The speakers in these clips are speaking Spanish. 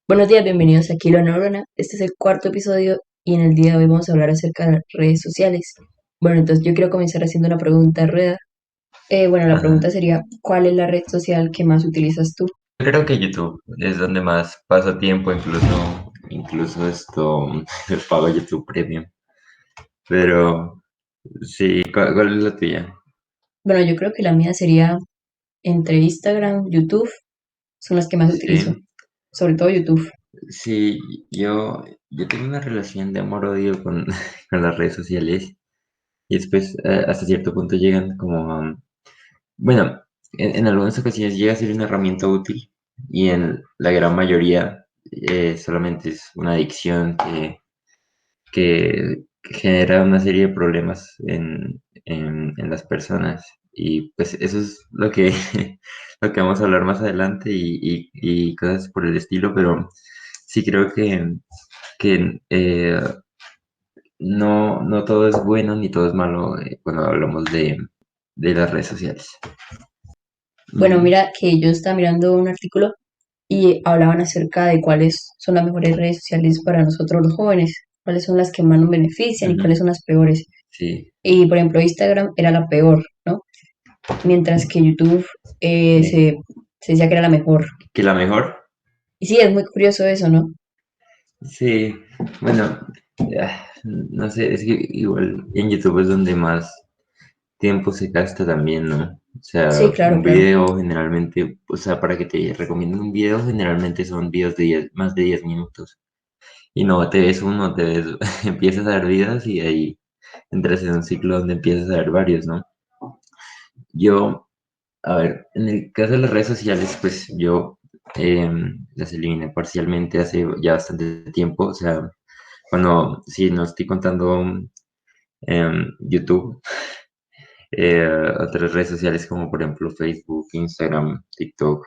Buenos días, bienvenidos a Kilo Neurona. Este es el cuarto episodio y en el día de hoy vamos a hablar acerca de las redes sociales. Bueno, entonces yo quiero comenzar haciendo una pregunta a Rueda. La Ajá. pregunta sería, ¿cuál es la red social que más utilizas tú? Creo que YouTube es donde más paso tiempo, incluso esto pago YouTube Premium. Pero sí, ¿cuál es la tuya? Bueno, yo creo que la mía sería entre Instagram, YouTube, son las que más utilizo, Sí, sobre todo YouTube. sí, yo tengo una relación de amor-odio con, con las redes sociales y después hasta cierto punto llegan como bueno, en algunas ocasiones llega a ser una herramienta útil y en la gran mayoría solamente es una adicción que genera una serie de problemas en las personas. Y pues eso es lo que, lo que vamos a hablar más adelante y cosas por el estilo, pero sí creo que no todo es bueno ni todo es malo cuando hablamos de las redes sociales. Bueno, Mm, mira que yo estaba mirando un artículo y hablaban acerca de cuáles son las mejores redes sociales para nosotros los jóvenes, cuáles son las que más nos benefician y ujú, cuáles son las peores. sí, Y por ejemplo, Instagram era la peor, ¿no? Mientras que YouTube sí. se decía que era la mejor. ¿Que la mejor? Y sí, es muy curioso eso, ¿no? Sí, bueno, no sé, es que igual en YouTube es donde más tiempo se gasta también, ¿no? O Sí, sea, claro, un claro. video generalmente, o sea, para que te recomienden un video, generalmente son videos de más de 10 minutos. Y no te ves uno, te ves, empiezas a ver videos y ahí entras en un ciclo donde empiezas a ver varios, ¿no? Yo, a ver, en el caso de las redes sociales, pues yo las eliminé parcialmente hace ya bastante tiempo, o sea, cuando, si no estoy contando YouTube, otras redes sociales como por ejemplo Facebook, Instagram, TikTok.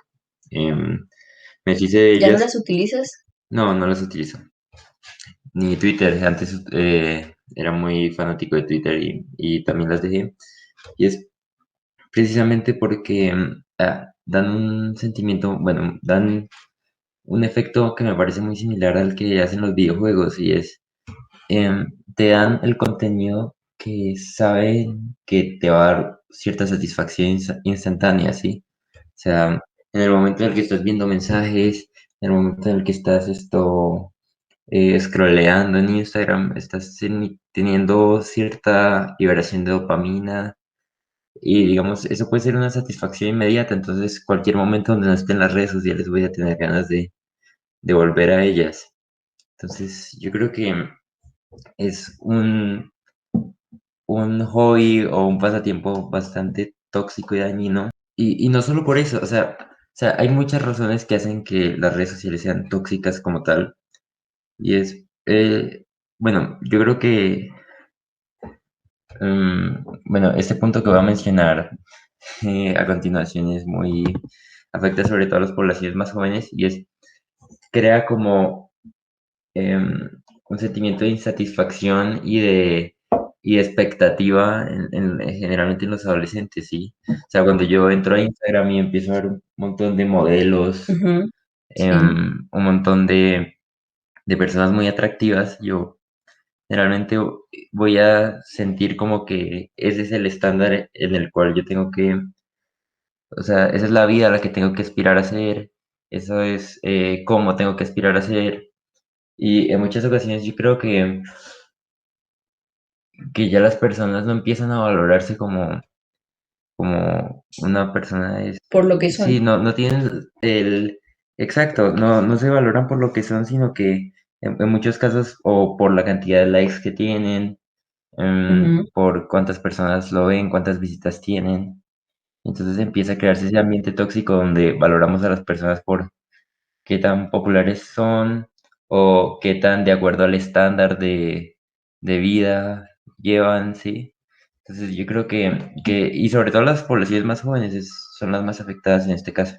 Me deshice de ¿Ya no ellas. las utilizas? No, no las utilizo. Ni Twitter. Antes era muy fanático de Twitter y también las dejé. Y es precisamente porque dan un sentimiento, bueno, dan un efecto que me parece muy similar al que hacen los videojuegos y es te dan el contenido que saben que te va a dar cierta satisfacción instantánea, ¿sí? O sea, en el momento en el que estás viendo mensajes, en el momento en el que estás scrolleando en Instagram, estás teniendo cierta liberación de dopamina y digamos, eso puede ser una satisfacción inmediata, entonces cualquier momento donde no esté en las redes sociales voy a tener ganas de volver a ellas. Entonces, yo creo que es un hobby o un pasatiempo bastante tóxico y dañino. Y no solo por eso, o sea, hay muchas razones que hacen que las redes sociales sean tóxicas como tal. Y es, bueno, yo creo que, bueno, este punto que voy a mencionar a continuación es muy, afecta sobre todo a las poblaciones más jóvenes y es, crea como em, un sentimiento de insatisfacción y de expectativa generalmente en los adolescentes, ¿sí? O sea, cuando yo entro a Instagram y empiezo a ver un montón de modelos, Ujú, sí. un montón de personas muy atractivas, yo generalmente voy a sentir como que ese es el estándar en el cual yo tengo que, o sea, esa es la vida a la que tengo que aspirar a ser, eso es cómo tengo que aspirar a ser. Y en muchas ocasiones yo creo que ya las personas no empiezan a valorarse como una persona es. Por lo que Sí, son. no tienen exacto, no se valoran por lo que son, sino que en muchos casos o por la cantidad de likes que tienen, Ujú. por cuántas personas lo ven, cuántas visitas tienen. Entonces empieza a crearse ese ambiente tóxico donde valoramos a las personas por qué tan populares son o qué tan de acuerdo al estándar de vida llevan, ¿sí? Entonces yo creo y sobre todo las poblaciones más jóvenes son las más afectadas en este caso.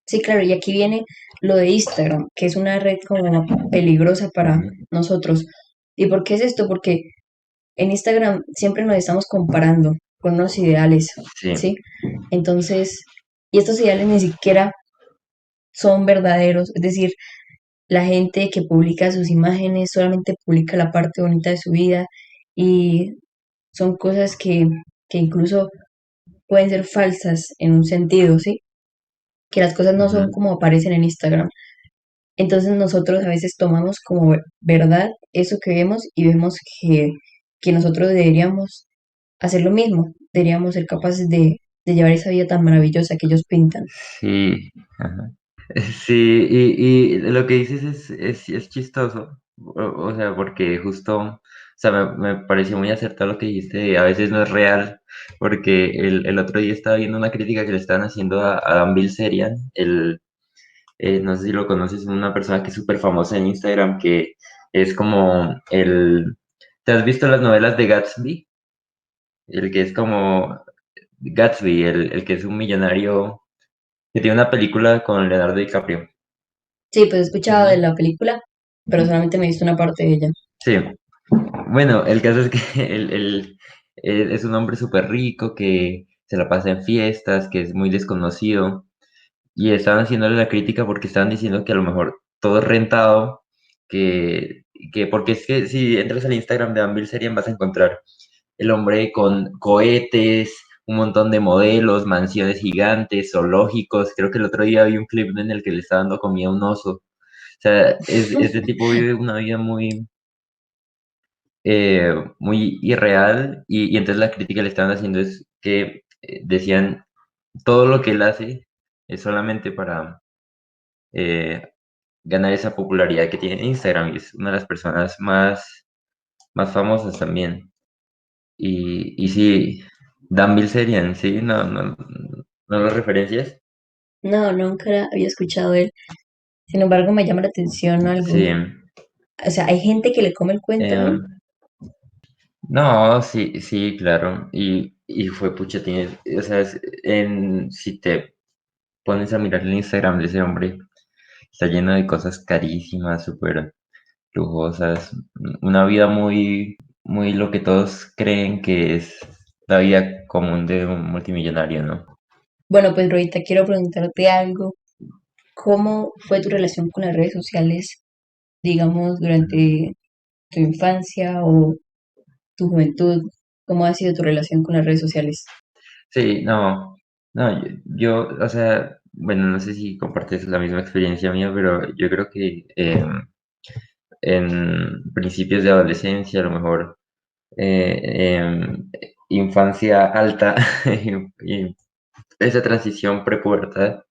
Sí, claro, y aquí viene lo de Instagram, que es una red como peligrosa para Ujú, nosotros. ¿Y por qué es esto? Porque en Instagram siempre nos estamos comparando con unos ideales, sí, ¿sí? Entonces, y estos ideales ni siquiera son verdaderos, es decir, la gente que publica sus imágenes solamente publica la parte bonita de su vida y son cosas que incluso pueden ser falsas en un sentido, ¿sí? Que las cosas no son Ujú. como aparecen en Instagram. Entonces nosotros a veces tomamos como verdad eso que vemos y vemos que nosotros deberíamos hacer lo mismo, deberíamos ser capaces de llevar esa vida tan maravillosa que ellos pintan. Sí, ajá. Sí, y lo que dices es chistoso, o sea, porque justo, o sea, me pareció muy acertado lo que dijiste, a veces no es real, porque el otro día estaba viendo una crítica que le estaban haciendo a Dan Bilzerian, no sé si lo conoces, una persona que es súper famosa en Instagram, que es como ¿te has visto las novelas de Gatsby? El que es como Gatsby, el que es un millonario, que tiene una película con Leonardo DiCaprio. Sí, pues he escuchado de Ujú. la película, pero solamente me he visto una parte de ella. Sí, bueno, el caso es que él es un hombre súper rico que se la pasa en fiestas, que es muy desconocido, y estaban haciéndole la crítica porque estaban diciendo que a lo mejor todo es rentado, que, porque es que si entras al Instagram de Bill Serien vas a encontrar el hombre con cohetes, un montón de modelos, mansiones gigantes, zoológicos. Creo que el otro día vi un clip en el que le estaba dando comida a un oso. O sea, este tipo vive una vida muy irreal y entonces la crítica que le estaban haciendo es que decían todo lo que él hace es solamente para eh, ganar esa popularidad que tiene en Instagram y es una de las personas más famosas también. Y sí, Dan Bilzerian, sí, no lo referencias. No, nunca había escuchado de él. Sin embargo, me llama la atención algo. Sí, O sea, hay gente que le come el cuento a él. em, no, sí, sí, claro. Y fue pucha, tiene, o sea, si te pones a mirar el Instagram de ese hombre, está lleno de cosas carísimas, súper lujosas, una vida muy lo que todos creen que es la vida común de un multimillonario, ¿no? Bueno, pues ahorita quiero preguntarte algo. ¿Cómo fue tu relación con las redes sociales, digamos, durante tu infancia o tu juventud? ¿Cómo ha sido tu relación con las redes sociales? Sí, no, o sea, bueno, no sé si compartes la misma experiencia mía, pero yo creo que en principios de adolescencia, a lo mejor infancia alta y esa transición prepubertad,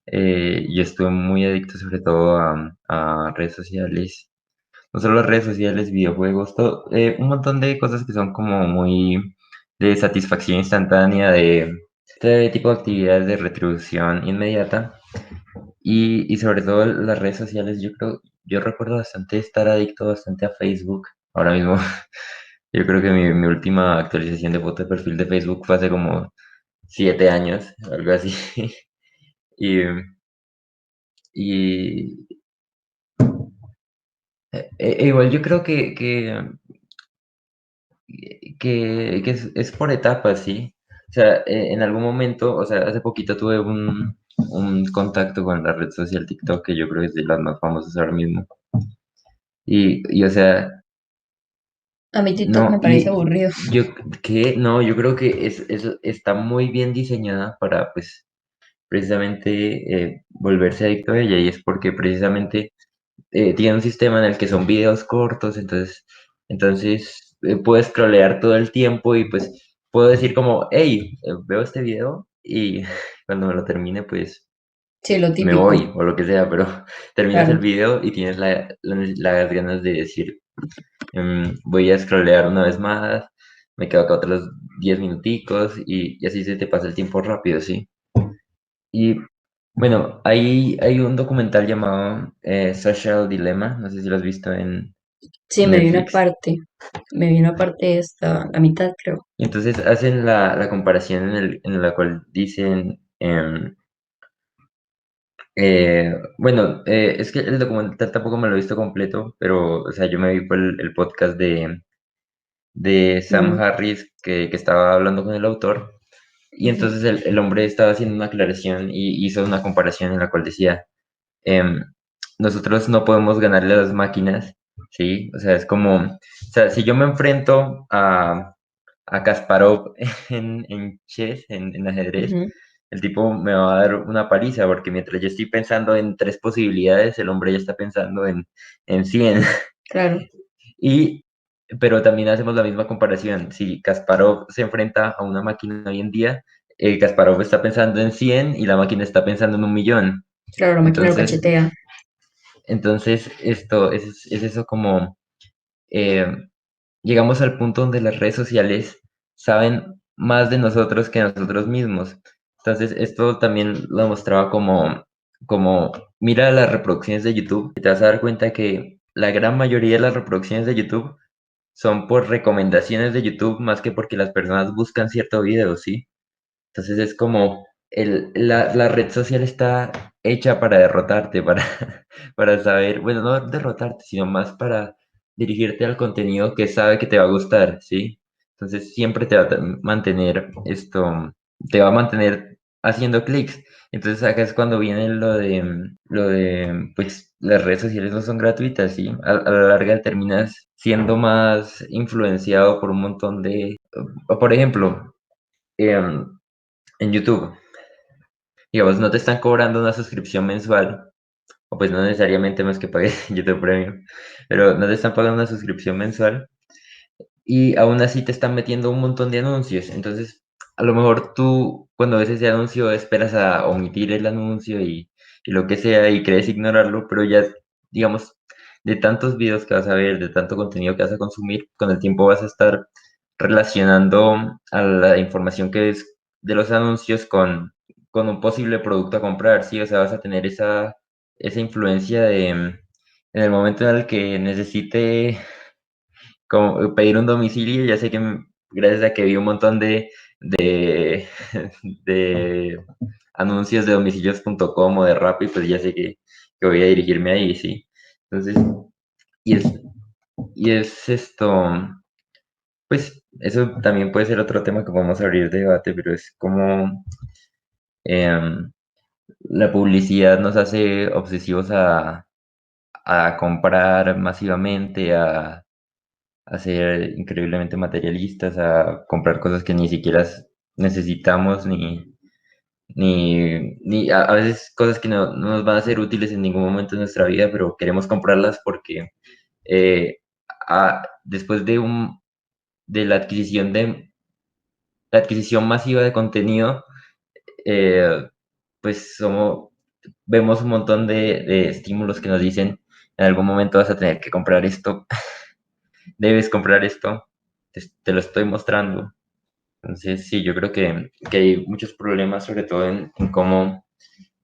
yo estuve muy adicto sobre todo a redes sociales, no solo redes sociales, videojuegos, todo, un montón de cosas que son como muy de satisfacción instantánea, de este tipo de actividades de retribución inmediata y sobre todo las redes sociales, yo recuerdo bastante estar adicto bastante a Facebook. Ahora mismo, yo creo que mi última actualización de foto de perfil de Facebook fue hace como 7 años, algo así. Y, y igual yo creo que es por etapas, ¿sí? O sea, en algún momento, o sea, hace poquito tuve un contacto con la red social TikTok, que yo creo que es de las más famosas ahora mismo. O sea, A mí TikTok no, me parece aburrido. no, yo creo que está muy bien diseñada para, pues, precisamente volverse adicto a ella, y es porque precisamente tiene un sistema en el que son videos cortos, entonces puedes scrollear todo el tiempo y pues puedo decir como, hey, veo este video y cuando me lo termine pues Sí, lo me típico, voy o lo que sea, pero terminas el claro. video y tienes las ganas de decir, voy a scrollear una vez más, me quedo acá otros 10 minuticos y así se te pasa el tiempo rápido, ¿sí? Y bueno, hay un documental llamado Social Dilemma, no sé si lo has visto en Sí, Netflix. me vi una parte esta, la mitad creo. Y entonces hacen la comparación en la cual dicen, bueno, es que el documental tampoco me lo he visto completo, pero, o sea, yo me vi por el podcast de Sam Mm, Harris que estaba hablando con el autor. Y ujú. entonces el hombre estaba haciendo una aclaración y hizo una comparación en la cual decía, em, nosotros no podemos ganarle a las máquinas, ¿sí? O sea, es como, o sea, si yo me enfrento a Kasparov en chess, en ajedrez, Ujú, el tipo me va a dar una paliza, porque mientras yo estoy pensando en tres posibilidades, el hombre ya está pensando en 100. claro, Y, pero también hacemos la misma comparación. Si Kasparov se enfrenta a una máquina hoy en día, Kasparov está pensando en 100 y la máquina está pensando en 1 millón. claro, la máquina lo Entonces, cachetea. esto es eso como, eh, llegamos al punto donde las redes sociales saben más de nosotros que nosotros mismos. Entonces, esto también lo mostraba como mira las reproducciones de YouTube y te vas a dar cuenta que la gran mayoría de las reproducciones de YouTube son por recomendaciones de YouTube más que porque las personas buscan cierto video, ¿sí? Entonces es como la red social está hecha para derrotarte, para saber, bueno, no derrotarte, sino más para dirigirte al contenido que sabe que te va a gustar, ¿sí? Entonces siempre te va a mantener te va a mantener haciendo clics. Entonces acá es cuando viene pues las redes sociales no son gratuitas, ¿sí? A la larga terminas siendo más influenciado por un montón por ejemplo, em, en YouTube, digamos, no te están cobrando una suscripción mensual, o pues no necesariamente más que pagues YouTube Premium, pero no te están pagando una suscripción mensual y aún así te están metiendo un montón de anuncios. Entonces, a lo mejor tú cuando ves ese anuncio esperas a omitir el anuncio y lo que sea y crees ignorarlo, pero ya, digamos, de tantos videos que vas a ver, de tanto contenido que vas a consumir, con el tiempo vas a estar relacionando a la información que ves de los anuncios con un posible producto a comprar, ¿sí? O sea, vas a tener esa influencia en el momento en el que necesite como pedir un domicilio, ya sé que gracias a que vi un montón de anuncios de domicilios.com o de Rappi, pues ya sé que voy a dirigirme ahí, ¿sí? Entonces, y es, y es pues eso también puede ser otro tema que podemos abrir de debate, pero es como em, la publicidad nos hace obsesivos a comprar masivamente, a ser increíblemente materialistas, a comprar cosas que ni siquiera necesitamos, ni a veces cosas que no nos van a ser útiles en ningún momento de nuestra vida, pero queremos comprarlas porque eh, después de la adquisición masiva de contenido, eh, pues vemos un montón de estímulos que nos dicen, en algún momento vas a tener que comprar esto, debes comprar esto, te lo estoy mostrando. Entonces, sí, yo creo que hay muchos problemas, sobre todo en cómo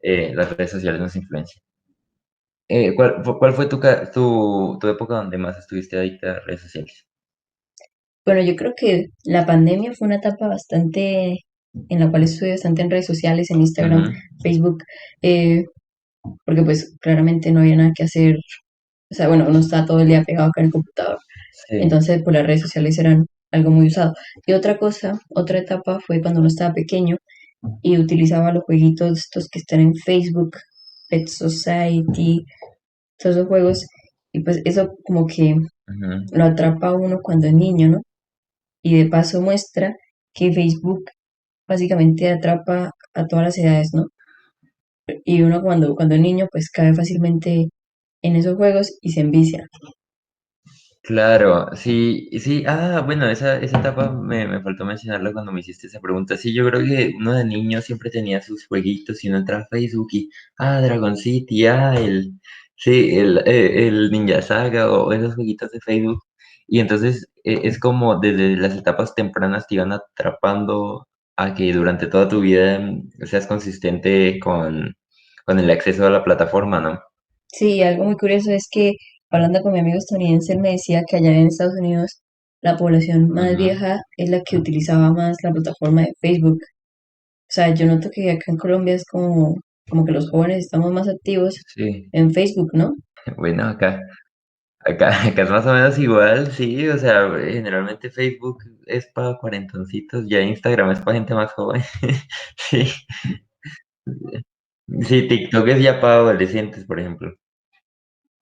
las redes sociales nos influencian. ¿Cuál fue tu época donde más estuviste adicta a redes sociales? Bueno, yo creo que la pandemia fue una etapa bastante en la cual estuve bastante en redes sociales, en Instagram, Ujú, Facebook, eh, porque pues claramente no había nada que hacer. O sea, bueno, uno está todo el día pegado acá en el computador. sí, Entonces, pues las redes sociales eran algo muy usado. Y otra cosa, otra etapa fue cuando uno estaba pequeño y utilizaba los jueguitos estos que están en Facebook, Pet Society, todos esos juegos. Y pues eso como que ujú. lo atrapa a uno cuando es niño, ¿no? Y de paso muestra que Facebook básicamente atrapa a todas las edades, ¿no? Y uno cuando es niño pues cae fácilmente en esos juegos y se envicia. Claro, sí, sí, bueno, esa etapa me faltó mencionarla cuando me hiciste esa pregunta. Sí, yo creo que uno de niño siempre tenía sus jueguitos y uno entra a Facebook y, Dragon City, sí, el Ninja Saga o esos jueguitos de Facebook. Y entonces es como desde las etapas tempranas te iban atrapando a que durante toda tu vida seas consistente con el acceso a la plataforma, ¿no? Sí, algo muy curioso es que hablando con mi amigo estadounidense, él me decía que allá en Estados Unidos la población más Ujú, vieja es la que utilizaba más la plataforma de Facebook. O sea, yo noto que acá en Colombia es como que los jóvenes estamos más activos sí, en Facebook, ¿no? bueno, acá es más o menos igual, sí, o sea, generalmente Facebook es para cuarentoncitos, ya Instagram es para gente más joven, sí, sí, TikTok es ya para adolescentes, por ejemplo.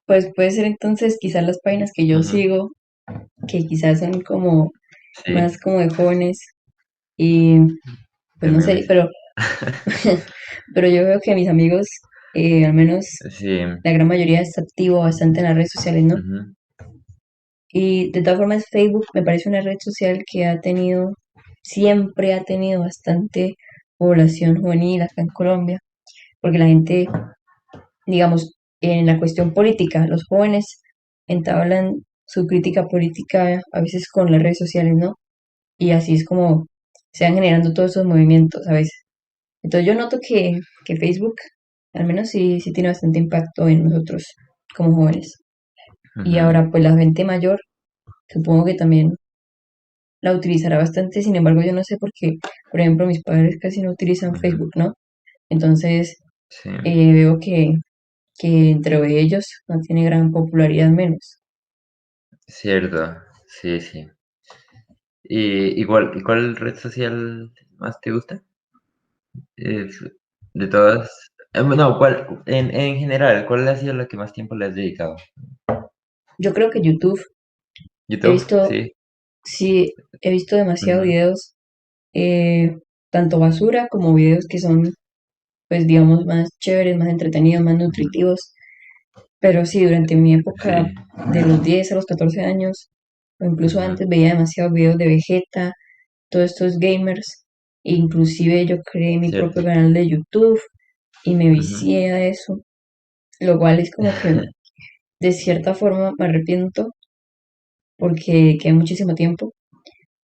pues puede ser entonces quizás las páginas que yo Ujú, sigo, que quizás son como sí, más como de jóvenes y pues de no sé, memes. pero yo veo que mis amigos, al menos Sí, la gran mayoría está activo bastante en las redes sociales, ¿no? ujú, Y de todas formas Facebook me parece una red social que ha tenido, siempre ha tenido bastante población juvenil acá en Colombia, porque la gente, digamos, en la cuestión política, los jóvenes entablan su crítica política a veces con las redes sociales, ¿no? Y así es como se van generando todos esos movimientos a veces. Entonces yo noto que Facebook, al menos sí tiene bastante impacto en nosotros como jóvenes. Y ujú, ahora pues la gente mayor, supongo que también la utilizará bastante, sin embargo yo no sé por qué, por ejemplo, mis padres casi no utilizan ujú, Facebook, ¿no? Entonces sí, veo que entre ellos no tiene gran popularidad menos. cierto, sí, sí. ¿Y cuál red social más te gusta? Eh, de todas, no, en general, ¿cuál ha sido la que más tiempo le has dedicado? Yo creo que YouTube, he ¿YouTube? visto, Sí. sí, he visto demasiados Ujú, videos, eh, tanto basura como videos que son, pues digamos, más chéveres, más entretenidos, más ujú, nutritivos. Pero sí, durante mi época sí, de los 10 a los 14 años, o incluso ujú, antes, veía demasiados videos de Vegeta, todos estos gamers. Inclusive yo creé mi propio cierto. canal de YouTube y me Ujú. vicié a eso, lo cual es como que de cierta forma me arrepiento porque quedé muchísimo tiempo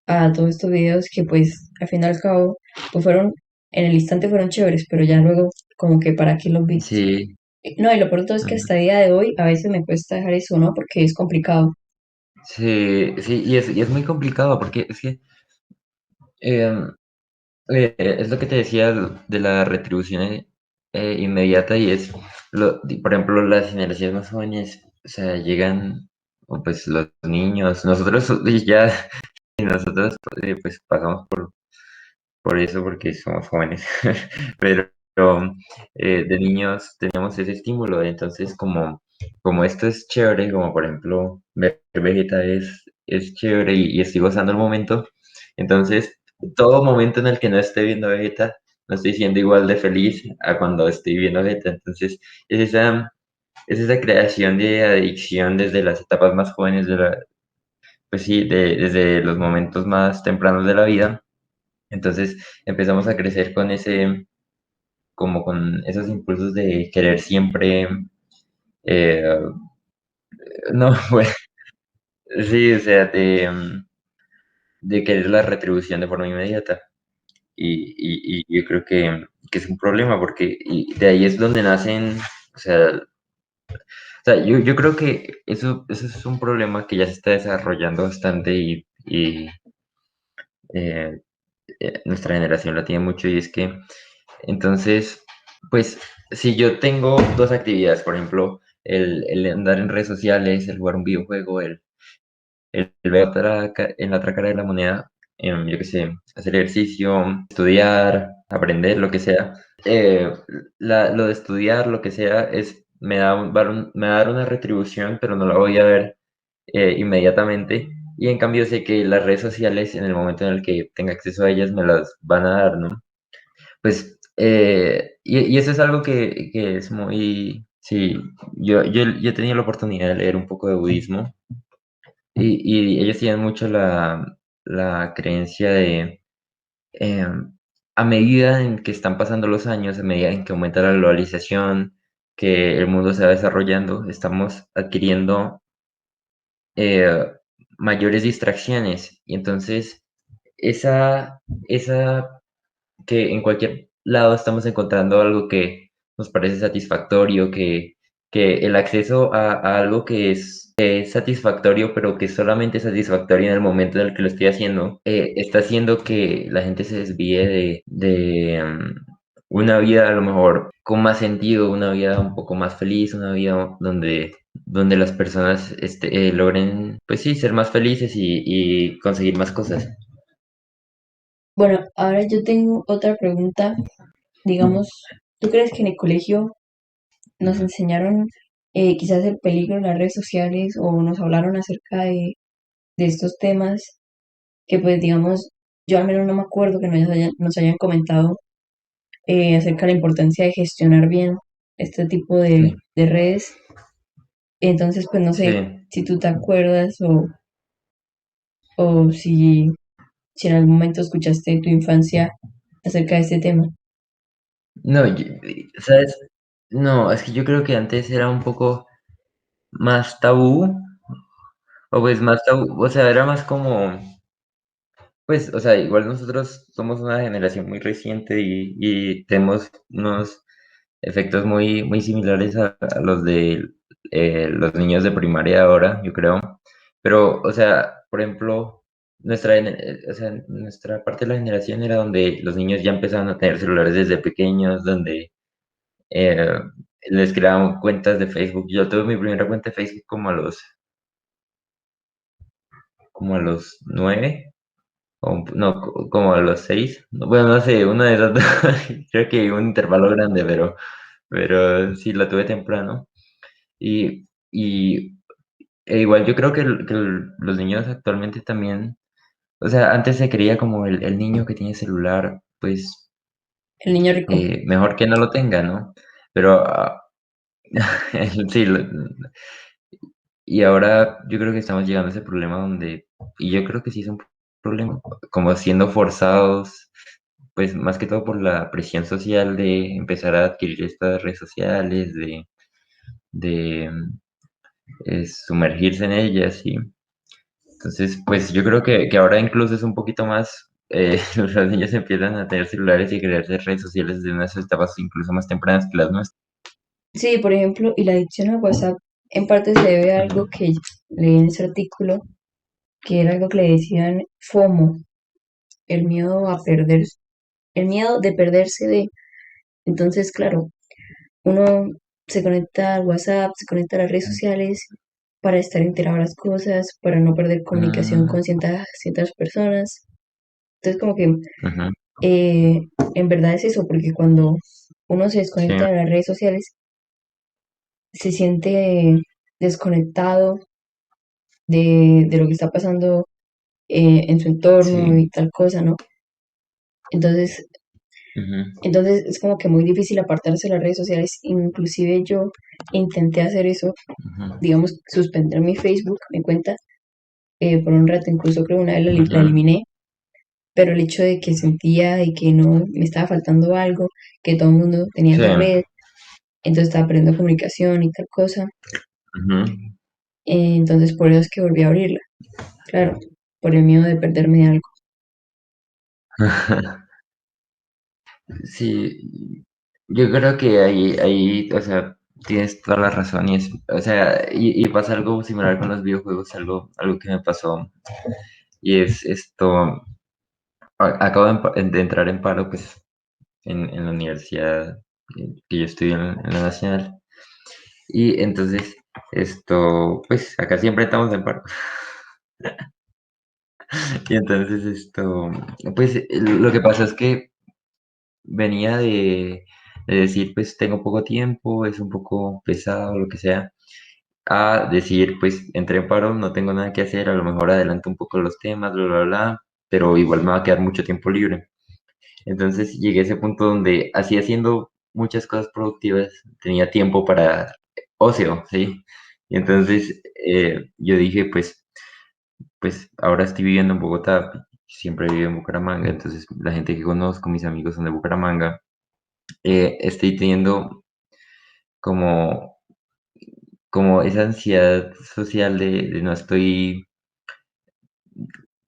a todos estos videos que pues al fin y al cabo pues fueron, en el instante fueron chéveres, pero ya luego como que para qué los vi. Sí, No, y lo peor de todo es que ujú. hasta el día de hoy a veces me cuesta dejar eso, ¿no? Porque es complicado. Sí, sí, y es muy complicado porque es que, em, es lo que te decía de la retribución, inmediata y es, por ejemplo, las generaciones más jóvenes, o sea, llegan, o pues los niños, nosotros ya, nosotros pues pasamos por eso porque somos jóvenes, pero de niños teníamos ese estímulo, entonces como esto es chévere, como por ejemplo ver Vegeta es chévere y estoy gozando el momento, entonces todo momento en el que no esté viendo Vegeta, no estoy siendo igual de feliz a cuando estoy viendo Vegeta, entonces es es esa creación de adicción desde las etapas más jóvenes pues sí, desde los momentos más tempranos de la vida, entonces empezamos a crecer con como con esos impulsos de querer siempre, eh, no, bueno, sí, o sea, de querer la retribución de forma inmediata. Y yo creo que es un problema porque y de ahí es donde nacen, o sea, yo creo que eso es un problema que ya se está desarrollando bastante eh, nuestra generación la tiene mucho y es que entonces, pues si yo tengo dos actividades, por ejemplo, el andar en redes sociales, el jugar un videojuego, el ver en la otra cara de la moneda, yo qué sé, hacer ejercicio, estudiar, aprender, lo que sea. eh, lo de estudiar, lo que sea, me va a dar una retribución, pero no la voy a ver inmediatamente. Y en cambio sé que las redes sociales, en el momento en el que tenga acceso a ellas, me las van a dar, ¿no? Pues, y eso es algo que es muy, sí, yo he tenido la oportunidad de leer un poco de budismo y ellos tienen mucho la creencia de, a medida en que están pasando los años, a medida en que aumenta la globalización, que el mundo se va desarrollando, estamos adquiriendo eh, mayores distracciones y entonces esa que en cualquier lado estamos encontrando algo que nos parece satisfactorio, que el acceso a algo que es satisfactorio, pero que solamente es satisfactorio en el momento en el que lo estoy haciendo, está haciendo que la gente se desvíe de una vida a lo mejor con más sentido, una vida un poco más feliz, una vida donde las personas logren, pues sí, ser más felices y conseguir más cosas. Bueno, ahora yo tengo otra pregunta. Digamos, ¿tú crees que en el colegio nos enseñaron quizás el peligro de las redes sociales o nos hablaron acerca de estos temas que pues digamos, yo al menos no me acuerdo que nos hayan comentado acerca de la importancia de gestionar bien este tipo Sí, de redes. Entonces, pues no sé sí. si tú te acuerdas o si en algún momento escuchaste en tu infancia acerca de este tema. No, ¿sabes? No, es que yo creo que antes era un poco más tabú, o pues más tabú, o sea, era más como, pues, o sea, igual nosotros somos una generación muy reciente y tenemos unos efectos muy similares a los de los niños de primaria ahora, yo creo. Pero, o sea, por ejemplo, o sea, nuestra parte de la generación era donde los niños ya empezaban a tener celulares desde pequeños, donde eh, les creaban cuentas de Facebook. Yo tuve mi primera cuenta de Facebook como a los 9, o no, como a los 6. Bueno, no sé, una de esas dos. Creo que un intervalo grande, pero sí, la tuve temprano. Y igual yo creo que los niños actualmente también, o sea, antes se creía como el niño que tiene celular, pues El niño rico. mejor que no lo tenga, ¿no? Pero sí, y ahora yo creo que estamos llegando a ese problema donde, y yo creo que sí es un problema, como siendo forzados, pues más que todo por la presión social de empezar a adquirir estas redes sociales, de sumergirse en ellas y entonces, pues yo creo que ahora incluso es un poquito más, los niños empiezan a tener celulares y crearse redes sociales de unas etapas incluso más tempranas que las nuestras. Sí, por ejemplo, y la adicción al WhatsApp en parte se debe a algo que leí en ese artículo, que era algo que le decían FOMO, el miedo a perder, el miedo de perderse de. Entonces, claro, uno se conecta al WhatsApp, se conecta a las redes sociales para estar enterado de las cosas, para no perder comunicación Mm, con ciertas personas. Entonces, como que ujú, eh, en verdad es eso, porque cuando uno se sí, desconecta de las redes sociales, se siente desconectado de lo que está pasando en su entorno sí, y tal cosa, ¿no? Entonces, ujú, entonces es como que muy difícil apartarse de las redes sociales. Inclusive yo intenté hacer eso, ujú, digamos, suspender mi Facebook, mi cuenta, por un rato, incluso creo una vez la ujú, eliminé, pero el hecho de que sentía de que no me estaba faltando algo, que todo el mundo tenía sí, esa red, entonces estaba perdiendo comunicación y tal cosa, ujú. entonces por eso es que volví a abrirla, claro, por el miedo de perderme de algo. Sí, yo creo que ahí, o sea, tienes toda la razón y es, o sea, y pasa algo similar con los videojuegos, algo que me pasó y es esto, acabo de entrar en paro, pues, en la universidad que yo estudio en la Nacional. Y entonces, pues acá siempre estamos en paro. Y entonces pues lo que pasa es que venía de decir, pues tengo poco tiempo, es un poco pesado, lo que sea, a decir, pues entré en paro, no tengo nada que hacer, a lo mejor adelanto un poco los temas, bla, bla, bla, pero igual me va a quedar mucho tiempo libre. Entonces llegué a ese punto donde así haciendo muchas cosas productivas, tenía tiempo para ocio, ¿sí? Y entonces yo dije, pues ahora estoy viviendo en Bogotá, siempre he vivido en Bucaramanga, entonces la gente que conozco, mis amigos son de Bucaramanga, estoy teniendo como, como esa ansiedad social de no estoy,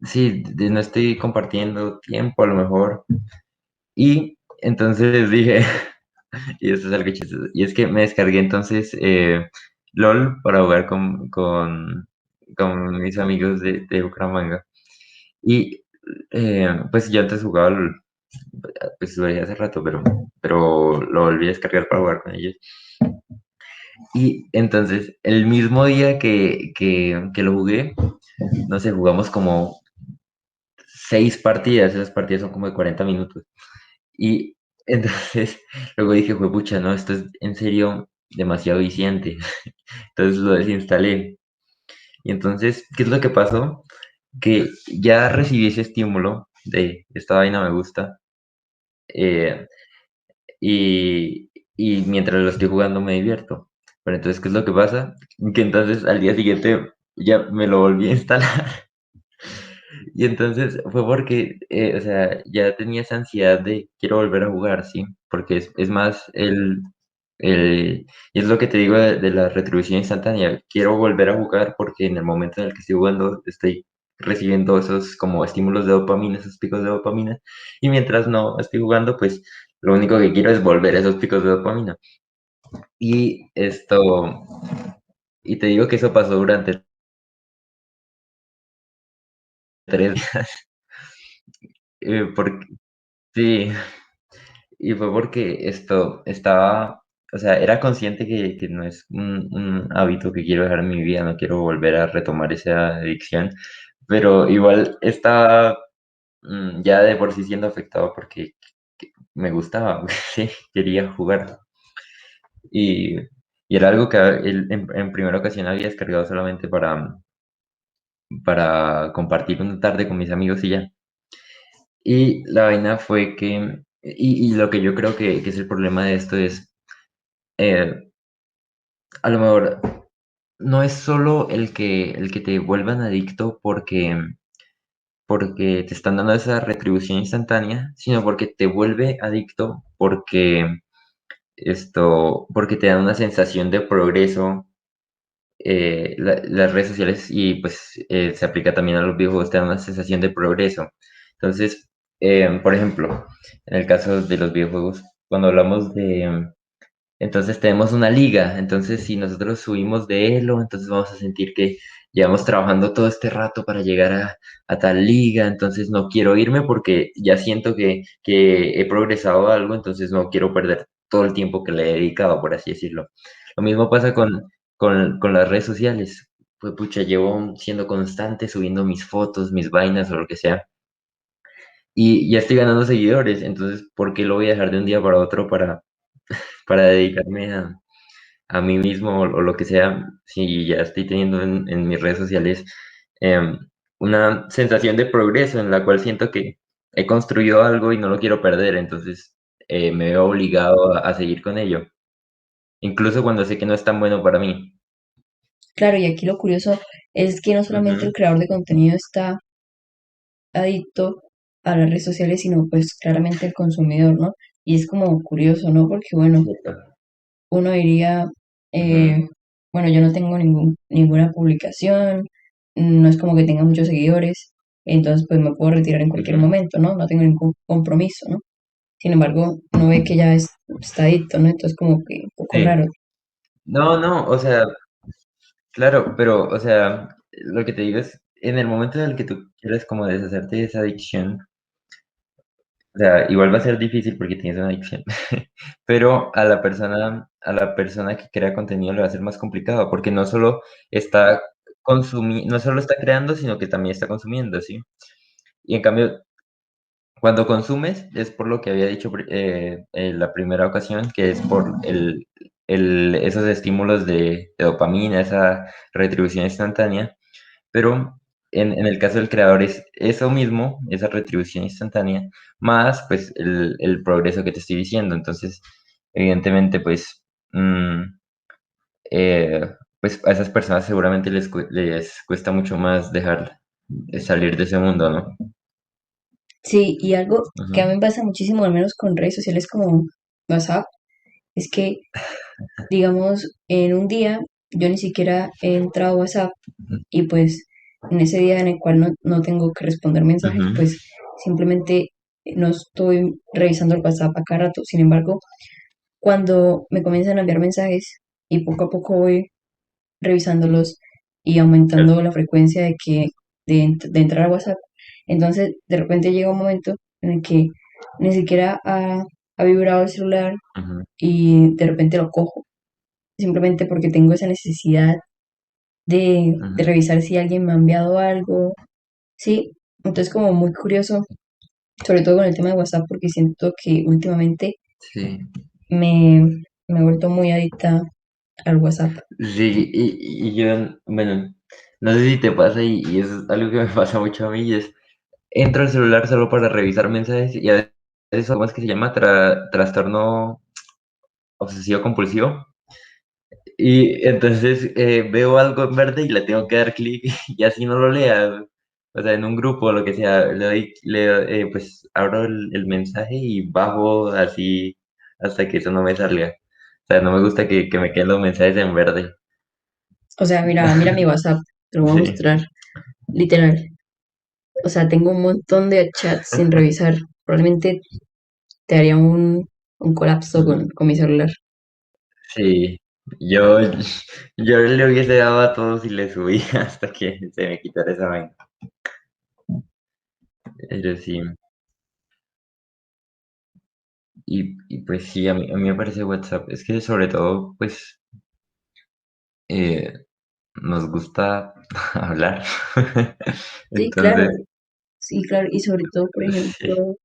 sí, de no estoy compartiendo tiempo a lo mejor. Y entonces dije, y esto es algo chistoso. Y es que me descargué entonces LOL para jugar con mis amigos de Bucaramanga. Y pues yo antes jugaba LOL, pues lo dejé hace rato, pero lo volví a descargar para jugar con ellos. Y entonces, el mismo día que lo jugué, no sé, jugamos como 6 partidas, esas partidas son como de 40 minutos. Y entonces luego dije, pucha, no, esto es en serio, demasiado viciante. Entonces lo desinstalé. Y entonces, ¿qué es lo que pasó? Que ya recibí ese estímulo de esta vaina me gusta. eh, y, y mientras lo estoy jugando me divierto. Pero entonces, ¿qué es lo que pasa? Que entonces al día siguiente ya me lo volví a instalar. Y entonces fue porque, o sea, ya tenía esa ansiedad de quiero volver a jugar, ¿sí? Porque es más y es lo que te digo de la retribución instantánea. Quiero volver a jugar porque en el momento en el que estoy jugando estoy recibiendo esos como estímulos de dopamina, esos picos de dopamina. Y mientras no estoy jugando, pues lo único que quiero es volver a esos picos de dopamina. Y esto, y te digo que eso pasó durante 3 días. Porque, sí, y fue porque esto estaba, o sea, era consciente que no es un hábito que quiero dejar en mi vida, no quiero volver a retomar esa adicción, pero igual estaba ya de por sí siendo afectado porque me gustaba, sí, quería jugar. Y, y era algo que en primera ocasión había descargado solamente para compartir una tarde con mis amigos y ya. Y la vaina fue que, y lo que yo creo que es el problema de esto es, eh, a lo mejor no es solo el que te vuelvan adicto porque te están dando esa retribución instantánea, sino porque te vuelve adicto porque te da una sensación de progreso. Las redes sociales y pues se aplica también a los videojuegos, te dan una sensación de progreso. Entonces, por ejemplo, en el caso de los videojuegos, cuando hablamos entonces tenemos una liga, entonces si nosotros subimos de elo, entonces vamos a sentir que llevamos trabajando todo este rato para llegar a tal liga, entonces no quiero irme porque ya siento que he progresado algo, entonces no quiero perder todo el tiempo que le he dedicado, por así decirlo. Lo mismo pasa con las redes sociales. Pues pucha, llevo siendo constante, subiendo mis fotos, mis vainas o lo que sea, y ya estoy ganando seguidores, entonces, ¿por qué lo voy a dejar de un día para otro para dedicarme a mí mismo o lo que sea, si ya estoy teniendo en mis redes sociales em, una sensación de progreso en la cual siento que he construido algo y no lo quiero perder, entonces me veo obligado a seguir con ello, incluso cuando sé que no es tan bueno para mí. Claro, y aquí lo curioso es que no solamente el Ujú, creador de contenido está adicto a las redes sociales, sino pues claramente el consumidor, ¿no? Y es como curioso, ¿no? Porque bueno, cierto. uno diría, Ujú, bueno, yo no tengo ninguna publicación, no es como que tenga muchos seguidores, entonces pues me puedo retirar en cualquier ujú, momento, ¿no? No tengo ningún compromiso, ¿no? Sin embargo, uno ve que ya está adicto, ¿no? Entonces como que un poco sí. raro. No, no, o sea, claro, pero, o sea, lo que te digo es, en el momento en el que tú quieres como deshacerte de esa adicción, o sea, igual va a ser difícil porque tienes una adicción, pero a la persona que crea contenido le va a ser más complicado, porque no solo está creando, sino que también está consumiendo, ¿sí? Y en cambio, cuando consumes es por lo que había dicho en la primera ocasión, que es por esos estímulos de dopamina, esa retribución instantánea, pero en el caso del creador es eso mismo, esa retribución instantánea, más pues el progreso que te estoy diciendo. Entonces, evidentemente, mm, eh, pues a esas personas seguramente les cuesta mucho más dejar de salir de ese mundo, ¿no? Sí, y algo que a mí Ujú, me pasa muchísimo, al menos con redes sociales como WhatsApp, es que, digamos, en un día yo ni siquiera he entrado a WhatsApp y pues en ese día en el cual no tengo que responder mensajes, ujú, pues simplemente no estoy revisando el WhatsApp a cada rato. Sin embargo, cuando me comienzan a enviar mensajes y poco a poco voy revisándolos y aumentando la frecuencia de entrar a WhatsApp, entonces de repente llega un momento en el que ni siquiera ha vibrado el celular ujú, y de repente lo cojo, simplemente porque tengo esa necesidad de ujú. revisar si alguien me ha enviado algo. Sí, entonces como muy curioso, sobre todo con el tema de WhatsApp, porque siento que últimamente Sí, me he vuelto muy adicta. al WhatsApp. Sí, y yo, bueno, no sé si te pasa y es algo que me pasa mucho a mí, y es, entro al celular solo para revisar mensajes y a veces, ¿cómo es que se llama? Trastorno obsesivo compulsivo. Y entonces veo algo en verde y le tengo que dar clic y así no lo lea. O sea, en un grupo o lo que sea, pues abro el mensaje y bajo así hasta que eso no me salga. O sea, no me gusta que me queden los mensajes en verde. O sea, mira mi WhatsApp, te lo voy a Sí. mostrar, literal. O sea, tengo un montón de chats sin revisar. Probablemente te haría un colapso con mi celular. Sí, yo, yo le hubiese dado a todos y le subí hasta que se me quitara esa vaina. Pero sí, y pues sí, a mí me parece WhatsApp. Es que sobre todo, pues, eh, nos gusta hablar. Sí, claro, Entonces, sí, claro. Y sobre todo, por sí, ejemplo,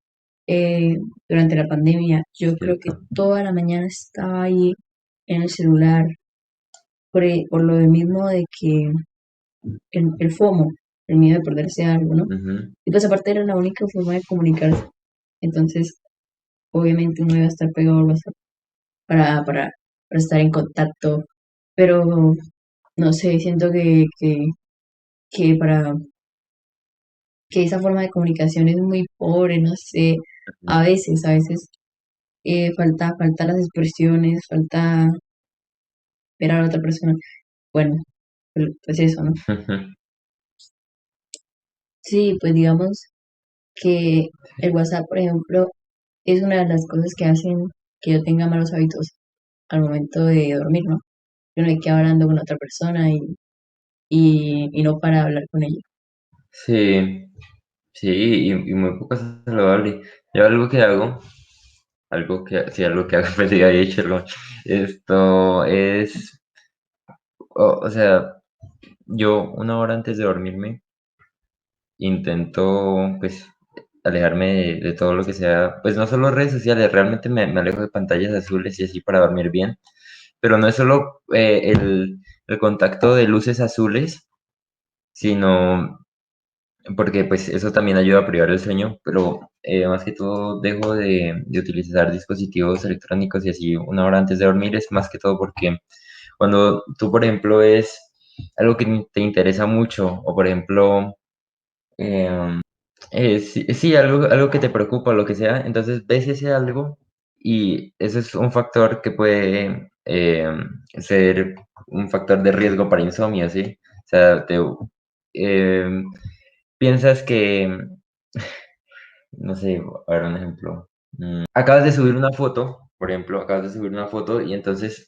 durante la pandemia, yo creo que cierto. toda la mañana estaba ahí en el celular, por lo mismo de que el FOMO, el miedo de perderse algo, ¿no? Ujú. Y pues aparte era la única forma de comunicarse. Entonces, obviamente uno iba a estar pegado al WhatsApp para, para, para estar en contacto. Pero, no sé, siento que que esa forma de comunicación es muy pobre, no sé, a veces falta las expresiones, falta ver a la otra persona. Bueno, pues eso, ¿no? Sí, pues digamos que el WhatsApp, por ejemplo, es una de las cosas que hacen que yo tenga malos hábitos al momento de dormir, ¿no? Yo no me quedo hablando con otra persona y no para de hablar con ella. Sí, sí, y muy poco saludable. Yo algo que hago, sí, algo que hago, pues ya he hecho, esto es, o sea, yo una hora antes de dormirme intento, pues, alejarme de todo lo que sea, pues no solo redes sociales, realmente me alejo de pantallas azules y así para dormir bien, pero no es solo el contacto de luces azules, sino porque pues eso también ayuda a privar el sueño, pero más que todo dejo de utilizar dispositivos electrónicos y así una hora antes de dormir es más que todo porque cuando tú, por ejemplo, es algo que te interesa mucho o, por ejemplo, sí, sí, algo que te preocupa o lo que sea, entonces ves ese algo y eso es un factor que puede ser un factor de riesgo para insomnio, ¿sí? O sea, em, piensas que, no sé, a ver un ejemplo. Acabas de subir una foto, por ejemplo, acabas de subir una foto y entonces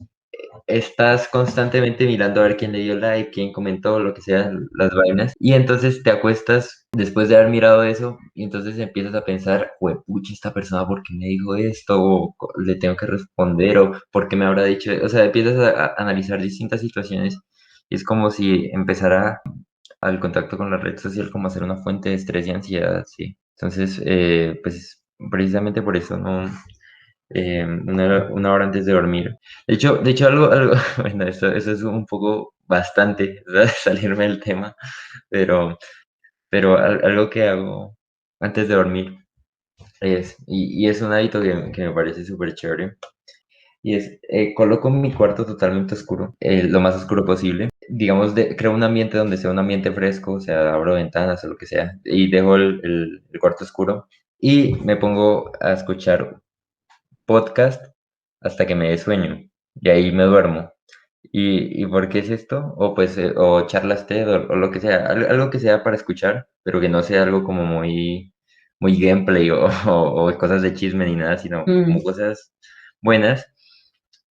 estás constantemente mirando a ver quién le dio like, quién comentó, lo que sea, las vainas, y entonces te acuestas después de haber mirado eso, y entonces empiezas a pensar, pucha, esta persona, ¿por qué me dijo esto? O le tengo que responder, o ¿por qué me habrá dicho? O sea, empiezas a analizar distintas situaciones, y es como si empezara al contacto con la red social como a ser una fuente de estrés y ansiedad, sí. Entonces, pues precisamente por eso, ¿no? Una hora antes de dormir. De hecho algo, bueno, eso es un poco bastante, ¿verdad? Salirme del tema, pero, pero algo que hago antes de dormir y es un hábito que me parece súper chévere, y es, coloco mi cuarto totalmente oscuro, lo más oscuro posible. Digamos, creo un ambiente donde sea un ambiente fresco, o sea, abro ventanas o lo que sea, y dejo el cuarto oscuro y me pongo a escuchar podcast hasta que me dé sueño y ahí me duermo. ¿Y por qué es esto? O pues, o charlas TED o lo que sea, algo que sea para escuchar, pero que no sea algo como muy gameplay o cosas de chisme ni nada, sino Mm, como cosas buenas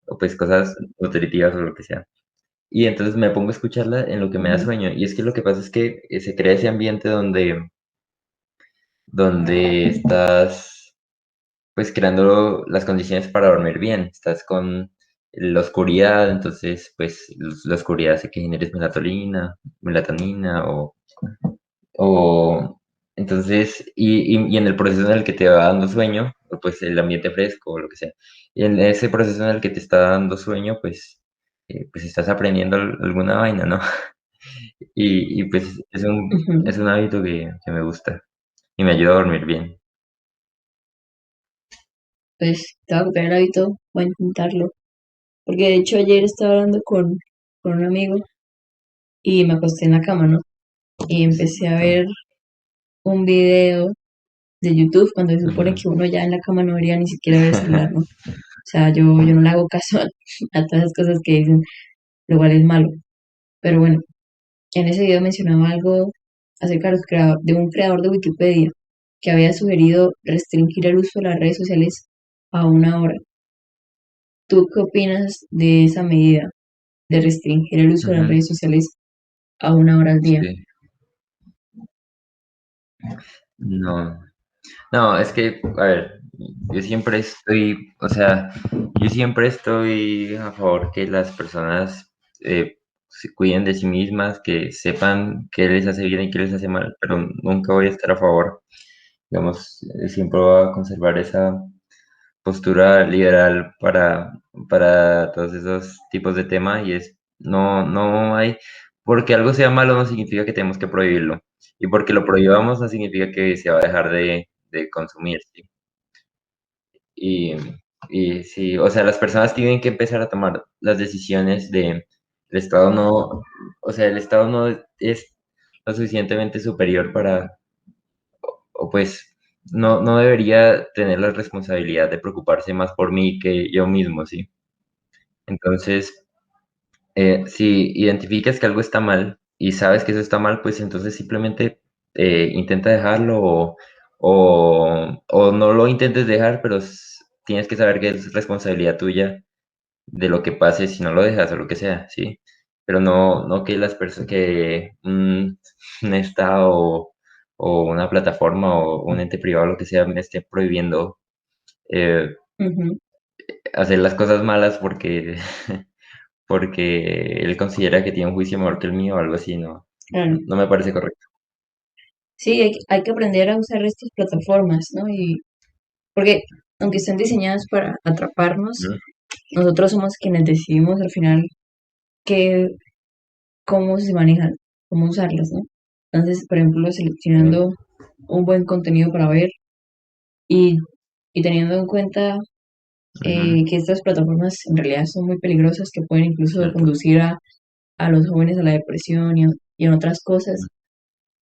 o pues cosas nutritivas o lo que sea. Y entonces me pongo a escucharla en lo que me da ujú, sueño. Y es que lo que pasa es que se crea ese ambiente donde estás pues creando las condiciones para dormir bien. Estás con la oscuridad, entonces pues la oscuridad hace que generes melatonina o entonces, y en el proceso en el que te va dando sueño, pues el ambiente fresco o lo que sea, y en ese proceso en el que te está dando sueño, pues pues estás aprendiendo alguna vaina, ¿no? Pues Ujú. es un hábito que me gusta y me ayuda a dormir bien. Pues te voy a copiar el hábito, voy a intentarlo. Porque de hecho ayer estaba hablando con un amigo y me acosté en la cama, ¿no? Y empecé a ver un video de YouTube cuando se supone Ujú. que uno ya en la cama no debería ni siquiera ver el celular, ¿no? O sea, yo no le hago caso a todas las cosas que dicen, lo cual es malo. Pero bueno, en ese video mencionaba algo acerca de, de un creador de Wikipedia que había sugerido restringir el uso de las redes sociales a una hora. ¿Tú qué opinas de esa medida de restringir el uso de las Ujú. redes sociales a una hora al día? Sí. No. No, es que, a ver, yo siempre estoy, o sea, yo siempre estoy a favor que las personas se cuiden de sí mismas, que sepan qué les hace bien y qué les hace mal, pero nunca voy a estar a favor, digamos, siempre voy a conservar esa postura liberal para todos esos tipos de temas y es, no hay, porque algo sea malo no significa que tenemos que prohibirlo, y porque lo prohibamos no significa que se va a dejar de consumir, ¿sí? Y, y sí, o sea, las personas tienen que empezar a tomar las decisiones el Estado no, o sea, el Estado no es lo suficientemente superior o pues, no debería tener la responsabilidad de preocuparse más por mí que yo mismo, ¿sí? Entonces, si identificas que algo está mal y sabes que eso está mal, pues entonces simplemente intenta dejarlo o no lo intentes dejar, pero tienes que saber que es responsabilidad tuya de lo que pase si no lo dejas o lo que sea, ¿sí? Pero no que las personas, que un estado o una plataforma o un ente privado, lo que sea, me esté prohibiendo eh, Ujú, hacer las cosas malas porque él considera que tiene un juicio mejor que el mío o algo así, claro. no me parece correcto. Sí, hay que aprender a usar estas plataformas, ¿no? Y porque aunque estén diseñadas para atraparnos, Ujú. nosotros somos quienes decidimos al final qué, cómo se manejan, cómo usarlas, ¿no? Entonces, por ejemplo, Sí, seleccionando un buen contenido para ver y, y teniendo en cuenta ujú, que estas plataformas en realidad son muy peligrosas, que pueden incluso cierto. conducir a los jóvenes a la depresión y a otras cosas.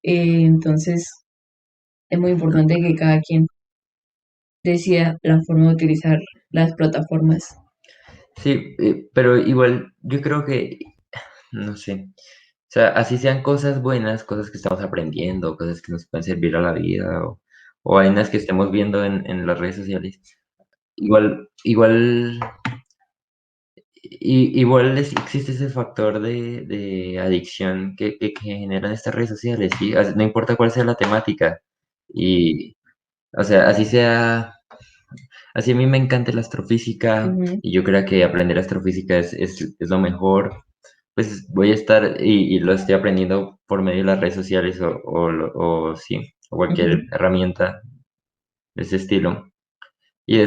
Entonces, es muy importante que cada quien decida la forma de utilizar las plataformas. Sí, pero igual yo creo que, no sé, o sea, así sean cosas buenas, cosas que estamos aprendiendo, cosas que nos pueden servir a la vida o vainas que estemos viendo en las redes sociales. Igual, existe ese factor de adicción que generan estas redes sociales, ¿sí? No importa cuál sea la temática. Y, o sea, así a mí me encanta la astrofísica Ujú, y yo creo que aprender astrofísica es lo mejor. Pues voy a estar y lo estoy aprendiendo por medio de las redes sociales o sí, o cualquier ujú, herramienta de ese estilo. Y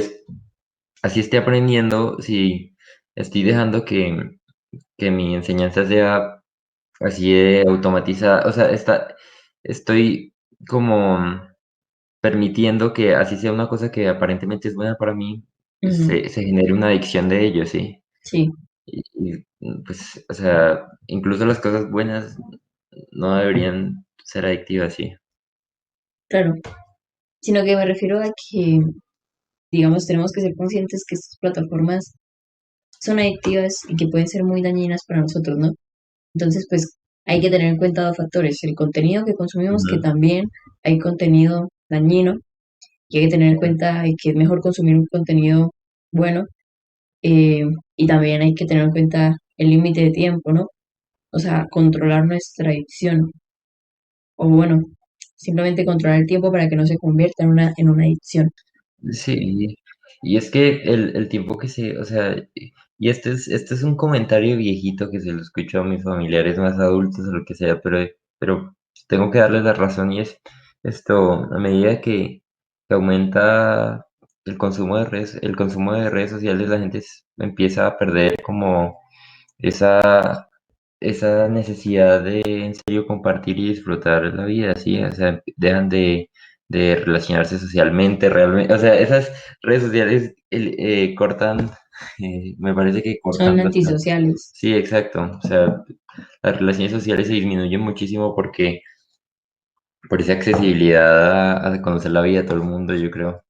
así estoy aprendiendo, si estoy dejando que mi enseñanza sea así de automatizada, o sea, estoy como permitiendo que así sea una cosa que aparentemente es buena para mí, ujú. se genere una adicción de ello, ¿sí? Sí, Pues, o sea, incluso las cosas buenas no deberían ser adictivas, sí. claro. Sino que me refiero a que, digamos, tenemos que ser conscientes que estas plataformas son adictivas y que pueden ser muy dañinas para nosotros, ¿no? Entonces, pues hay que tener en cuenta dos factores, el contenido que consumimos, que Ujú. también hay contenido dañino, y hay que tener en cuenta que es mejor consumir un contenido bueno, eh, y también hay que tener en cuenta el límite de tiempo, ¿no? O sea, controlar nuestra adicción, o bueno, simplemente controlar el tiempo para que no se convierta en una adicción. Sí, y es que el tiempo o sea, y este es un comentario viejito que se lo escucho a mis familiares más adultos o lo que sea, pero tengo que darles la razón y es esto, a medida que aumenta el consumo de redes sociales, la gente empieza a perder como esa, esa necesidad de en serio compartir y disfrutar la vida, ¿sí? O sea, dejan de relacionarse socialmente, realmente, o sea, esas redes sociales cortan, me parece que cortan Son bastante. antisociales. Sí, exacto. O sea, las relaciones sociales se disminuyen muchísimo porque por esa accesibilidad a conocer la vida de todo el mundo, yo creo,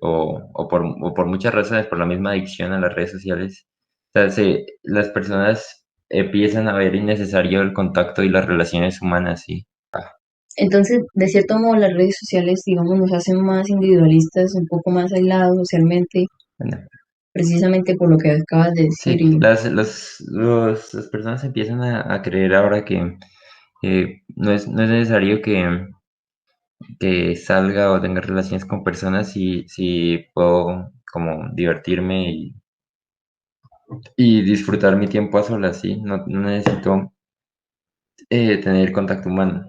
o por muchas razones, por la misma adicción a las redes sociales. O sea, las personas empiezan a ver innecesario el contacto y las relaciones humanas, sí. Entonces, de cierto modo, las redes sociales, digamos, nos hacen más individualistas, un poco más aislados socialmente, Bueno, precisamente por lo que acabas de decir. sí, Y las personas empiezan a creer ahora que no es necesario que salga o tenga relaciones con personas si puedo como divertirme y disfrutar mi tiempo a solas, sí. No necesito tener contacto humano.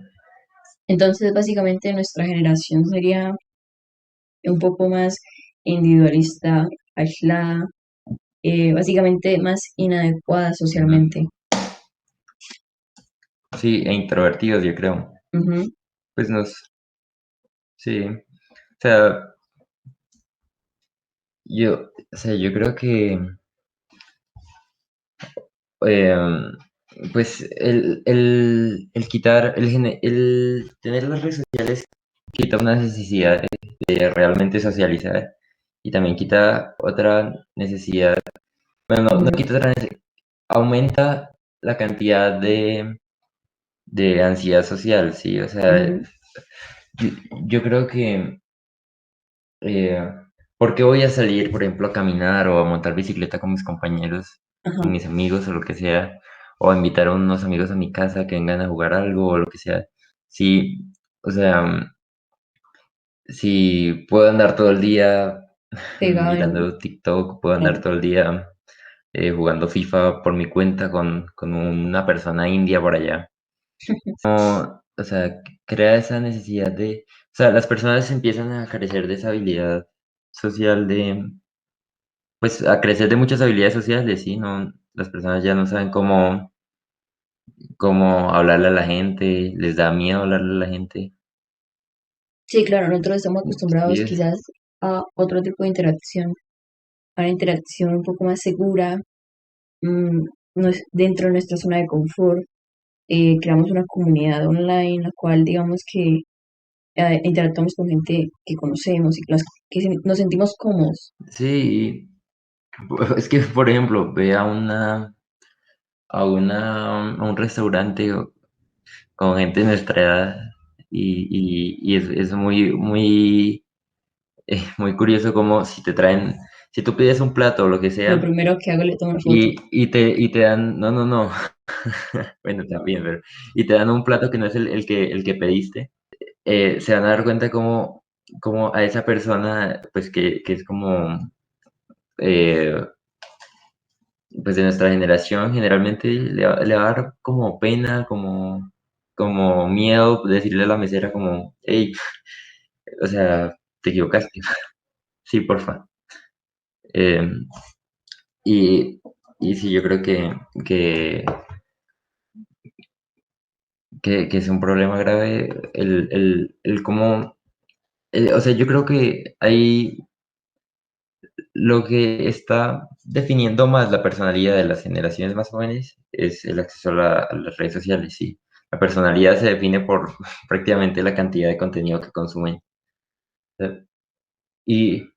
entonces, básicamente, nuestra generación sería un poco más individualista, aislada, básicamente más inadecuada Ujú. socialmente. Sí, e introvertidos, yo creo. Ujú. Pues sí. O sea, yo creo que, em, pues, el quitar, el tener las redes sociales quita una necesidad de realmente socializar y también quita otra necesidad, bueno, no Ujú, quita otra necesidad, aumenta la cantidad de ansiedad social, sí, o sea, ujú, yo, yo creo que, eh, ¿por qué voy a salir, por ejemplo, a caminar o a montar bicicleta con mis compañeros, ajá. con mis amigos o lo que sea, o a invitar a unos amigos a mi casa que vengan a jugar algo o lo que sea? Sí, o sea, si puedo andar todo el día Pegado en, mirando TikTok, puedo andar en- todo el día jugando FIFA por mi cuenta con una persona india por allá. No, o sea, crea esa necesidad o sea, las personas empiezan a carecer de esa habilidad social pues a crecer de muchas habilidades sociales, ¿sí? No, las personas ya no saben cómo hablarle a la gente, les da miedo hablarle a la gente. Sí, claro, nosotros estamos Sí, acostumbrados quizás a otro tipo de interacción, a una interacción un poco más segura, mm, dentro de nuestra zona de confort. Creamos una comunidad online, en la cual digamos que interactuamos con gente que conocemos y nos sentimos cómodos. sí, es que, por ejemplo, ve a un restaurante con gente de nuestra edad y es muy, muy, muy curioso como si tú pides un plato o lo que Lo sea primero que hago es le tomo una foto. y te dan, no, bueno, también, pero, y te dan un plato que no es el que pediste, se van a dar cuenta como a esa persona, pues que es como, eh, pues de nuestra generación, generalmente le va a dar como pena, como miedo decirle a la mesera como, hey, o sea, te equivocaste, sí, porfa. Em, y, y sí, yo creo que, que es un problema grave el cómo, o sea, yo creo que hay lo que está definiendo más la personalidad de las generaciones más jóvenes es el acceso a las redes sociales, sí. La personalidad se define por prácticamente la cantidad de contenido que consumen. ¿Eh? Y,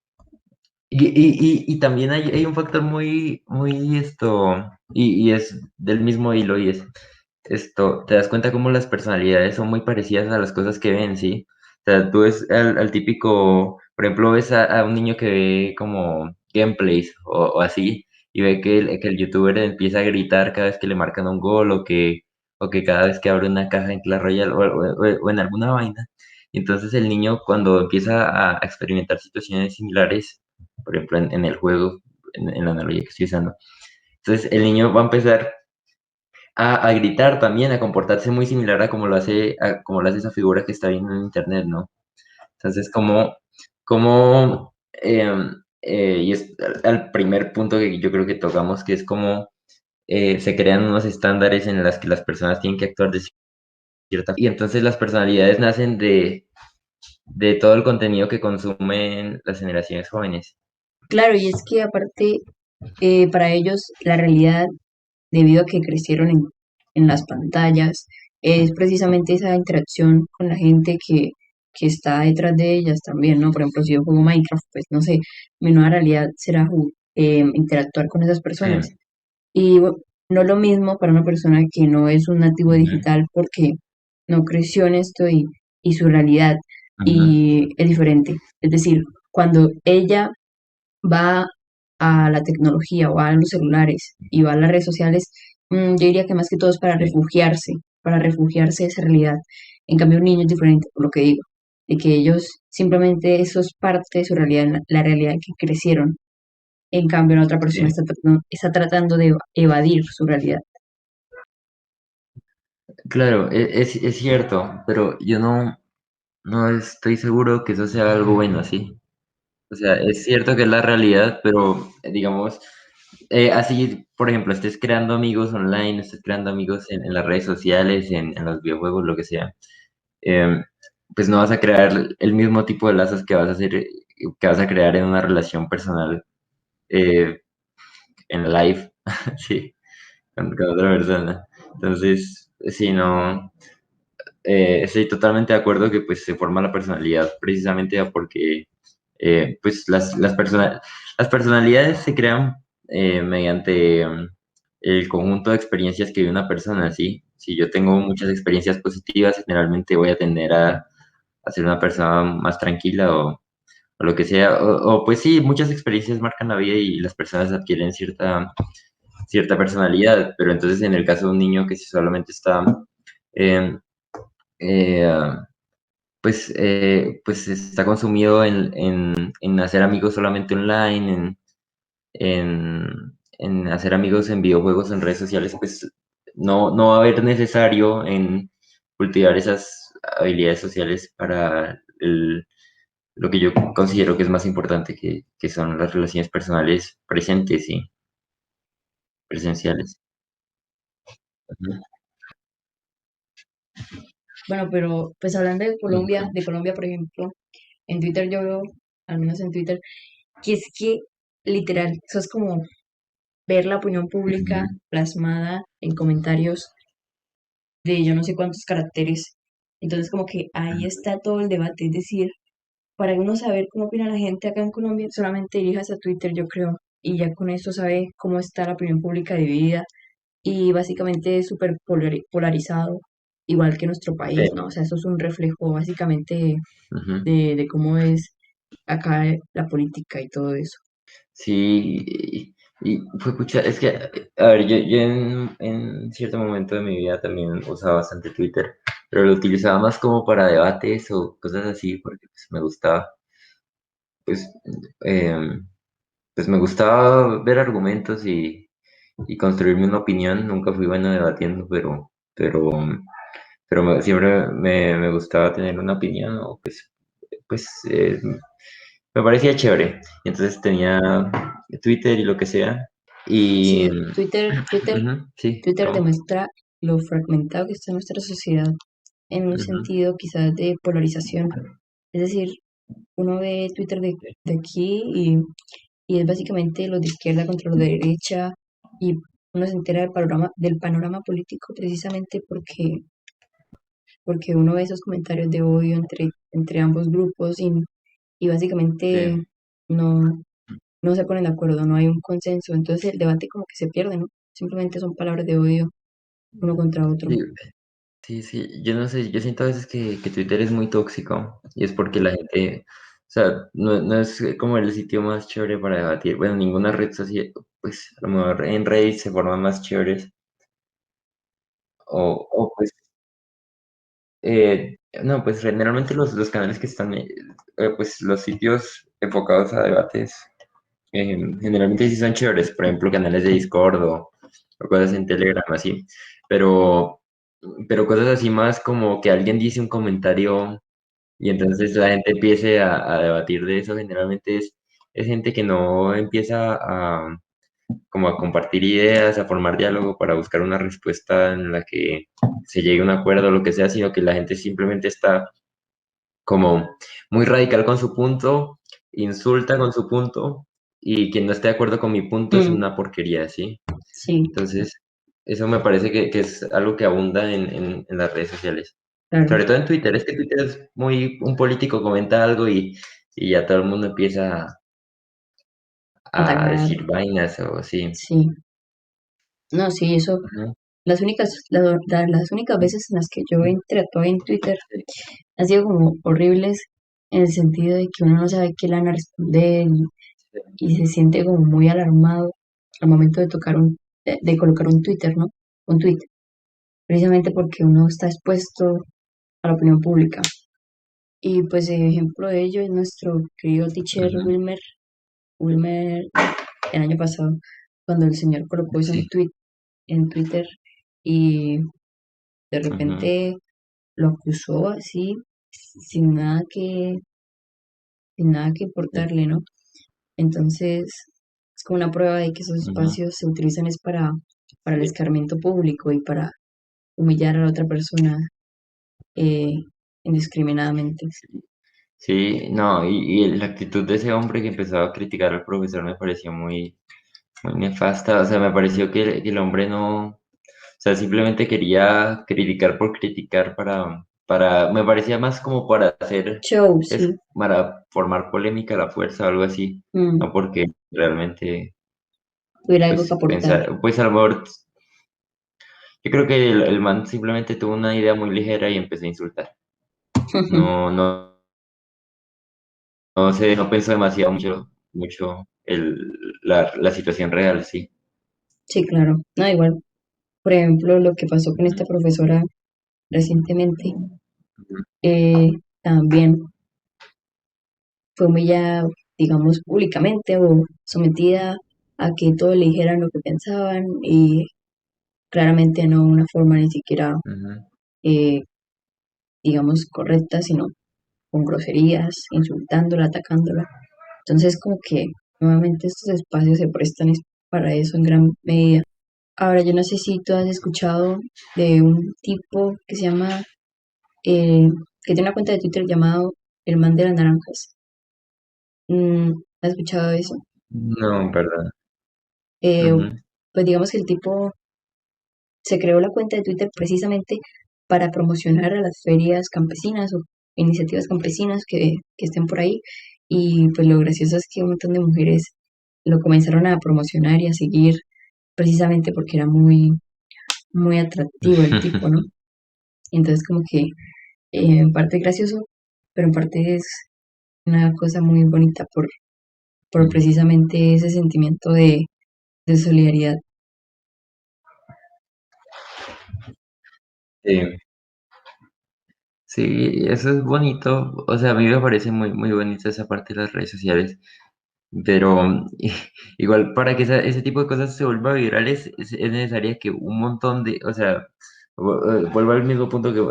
y también hay un factor muy y es del mismo hilo, y es esto, te das cuenta cómo las personalidades son muy parecidas a las cosas que ven, ¿sí? O sea, tú ves al típico, por ejemplo, ves a un niño que ve como gameplays o así, y ve que el youtuber empieza a gritar cada vez que le marcan un gol o que cada vez que abre una caja en Clash Royale o en alguna vaina. Y entonces el niño cuando empieza a experimentar situaciones similares, por ejemplo, en el juego, en la analogía que estoy usando, entonces el niño va a empezar a gritar también, a comportarse muy similar a como lo hace esa figura que está viendo en internet, ¿no? Entonces, y es al primer punto que yo creo que tocamos, que es como se crean unos estándares en las que las personas tienen que actuar de cierta y entonces las personalidades nacen de todo el contenido que consumen las generaciones jóvenes. Claro, y es que aparte, para ellos la realidad, debido a que crecieron en las pantallas, es precisamente esa interacción con la gente que está detrás de ellas también, ¿no? Por ejemplo, si yo juego Minecraft, pues no sé, mi nueva realidad será interactuar con esas Sí, personas. Y no lo mismo para una persona que no es un nativo ujú, digital porque no creció en esto y su realidad ujú, y es diferente. Es decir, cuando ella va a la tecnología o va a los celulares y va a las redes sociales, yo diría que más que todo es sí. para refugiarse de esa realidad. En cambio, un niño es diferente, por lo que digo, de que ellos simplemente eso es parte de su realidad, la realidad en que crecieron. En cambio, la otra persona Sí, está tratando de evadir su realidad. claro, es cierto, pero yo no estoy seguro que eso sea algo bueno, ¿sí? O sea, es cierto que es la realidad, pero digamos, así, por ejemplo, estés creando amigos online, estés creando amigos en las redes sociales, en los videojuegos, lo que sea, em, pues no vas a crear el mismo tipo de lazos que vas a hacer, que vas a crear en una relación personal, eh, en live, sí, con otra persona. Entonces, sí, no. Estoy totalmente de acuerdo que pues se forma la personalidad precisamente porque pues las personalidades se crean mediante el conjunto de experiencias que vive una persona, ¿sí? Si yo tengo muchas experiencias positivas, generalmente voy a tender a ser una persona más tranquila o lo que sea, o pues sí, muchas experiencias marcan la vida y las personas adquieren cierta personalidad, pero entonces en el caso de un niño que si solamente está em, eh, pues está consumido en hacer amigos solamente online, en hacer amigos en videojuegos, en redes sociales, pues no va a haber necesario en cultivar esas habilidades sociales para lo que yo considero que es más importante, que son las relaciones personales presentes y presenciales. Ujú, Bueno, pero pues hablando de Colombia, por ejemplo, en Twitter yo veo, al menos en Twitter, que es que literal, eso es como ver la opinión pública ujú, plasmada en comentarios de yo no sé cuántos caracteres. Entonces como que ahí ujú. está todo el debate, es decir, para uno saber cómo opina la gente acá en Colombia, solamente dirijas a Twitter, yo creo, y ya con eso sabe cómo está la opinión pública dividida y básicamente es súper polarizado, igual que nuestro país, Sí, ¿no? O sea, eso es un reflejo básicamente ujú. de cómo es acá la política y todo eso. Sí, fue pucha, es que, a ver, yo en cierto momento de mi vida también usaba bastante Twitter, pero lo utilizaba más como para debates o cosas así, porque pues, me gustaba, pues, em, pues me gustaba ver argumentos y construirme una opinión. Nunca fui bueno debatiendo, pero siempre me gustaba tener una opinión, o pues me parecía chévere. Y entonces tenía Twitter y lo que sea. Y Sí, ujú, sí, Twitter ¿cómo? demuestra lo fragmentado que está nuestra sociedad en un Ujú, sentido quizás de polarización. Es decir, uno ve Twitter sí, de aquí y es básicamente los de izquierda contra los de derecha y uno se entera del panorama político precisamente porque uno ve esos comentarios de odio entre ambos grupos y sí, básicamente no, no se ponen de acuerdo, no hay un consenso. Entonces el debate como que se pierde, ¿no? Simplemente son palabras de odio uno contra otro. sí, sí, sí. Yo no sé, yo siento a veces que Twitter es muy tóxico y es porque la gente, o sea, no es como el sitio más chévere para debatir. Bueno, ninguna red social, pues a lo mejor en Reddit se forman más chéveres o pues no, pues generalmente los canales que están, pues los sitios enfocados a debates, generalmente sí son chéveres, por ejemplo, canales de Discord o cosas en Telegram, así, pero, pero cosas así más como que alguien dice un comentario y entonces la gente empiece a debatir de eso, generalmente es gente que no empieza como a compartir ideas, a formar diálogo para buscar una respuesta en la que se llegue a un acuerdo o lo que sea, sino que la gente simplemente está como muy radical con su punto, insulta con su punto, y quien no esté de acuerdo con mi punto es Mm, una porquería, ¿sí? sí, Entonces, eso me parece que es algo que abunda en las redes sociales. claro, Sobre todo en Twitter, es que Twitter es muy, un político comenta algo y ya todo el mundo empieza a atacar, decir vainas o así. sí. No, sí, eso, Ujú, las únicas veces en las que yo he interactuado en Twitter sí, han sido como horribles en el sentido de que uno no sabe qué le van a responder sí, y se siente como muy alarmado al momento de de colocar un Twitter, ¿no? Un tweet, precisamente porque uno está expuesto a la opinión pública. Y pues ejemplo de ello es nuestro querido teacher ujú, Wilmer el año pasado, cuando el señor colocó eso sí, en Twitter y de ujú, repente lo acusó así, sin nada sin nada que sí, importarle, ¿no? Entonces, es como una prueba de que esos ujú, espacios se utilizan es para el escarmiento público y para humillar a la otra persona eh, indiscriminadamente. sí. Sí, no, y la actitud de ese hombre que empezaba a criticar al profesor me pareció muy, muy nefasta. O sea, me pareció que el hombre no, o sea, simplemente quería criticar por criticar me parecía más como para hacer, Show, es sí. para formar polémica a la fuerza o algo así, Mm, no porque realmente, tuviera algo que pues, aportar. pensar, pues a lo mejor, yo creo que el man simplemente tuvo una idea muy ligera y empezó a insultar. No, no, no sé, no pensó demasiado mucho la situación real, sí. Sí, claro. No, igual, por ejemplo, lo que pasó con esta Ujú, profesora recientemente, ujú, eh, también fue humillada, digamos, públicamente o sometida a que todos le dijeran lo que pensaban y claramente no una forma ni siquiera, ujú, eh, digamos, correcta, sino con groserías, insultándola, atacándola. Entonces, como que nuevamente estos espacios se prestan para eso en gran medida. Ahora, yo no sé si tú has escuchado de un tipo que se llama, eh, que tiene una cuenta de Twitter llamado El Man de las Naranjas. ¿Has escuchado de eso? no, perdón. Eh, Ujú, pues digamos que el tipo se creó la cuenta de Twitter precisamente para promocionar a las ferias campesinas o iniciativas campesinas que estén por ahí. Y pues lo gracioso es que un montón de mujeres lo comenzaron a promocionar y a seguir precisamente porque era muy atractivo el tipo, ¿no? Y entonces como que en parte es gracioso, pero en parte es una cosa muy bonita por ujú. precisamente ese sentimiento de solidaridad. Sí, sí, eso es bonito. O sea, a mí me parece muy, muy bonita esa parte de las redes sociales. Pero igual para que ese tipo de cosas se vuelva virales es necesaria que un montón de, o sea, vuelvo al mismo punto que,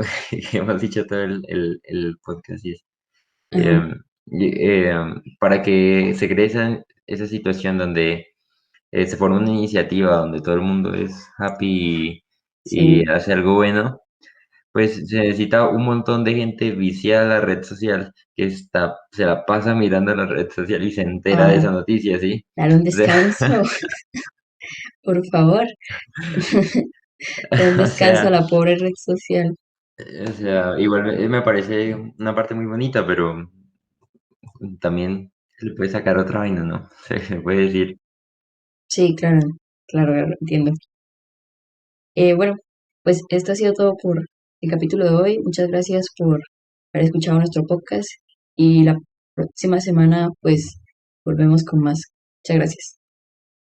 que hemos dicho todo el podcast y es, Ajá, para que se cree esa situación donde se forma una iniciativa donde todo el mundo es happy y sí. hace algo bueno, pues se necesita un montón de gente viciada a la red social que se la pasa mirando la red social y se entera de Ah, esa noticia, ¿sí? dar un O sea, descanso, por favor. Da un o descanso a sea, la pobre red social. igual me parece una parte muy bonita, pero también se le puede sacar otra vaina, ¿no? Se puede decir, Sí, claro, claro, claro, entiendo. Bueno, pues esto ha sido todo por el capítulo de hoy. Muchas gracias por haber escuchado nuestro podcast y la próxima semana pues volvemos con más. Muchas gracias.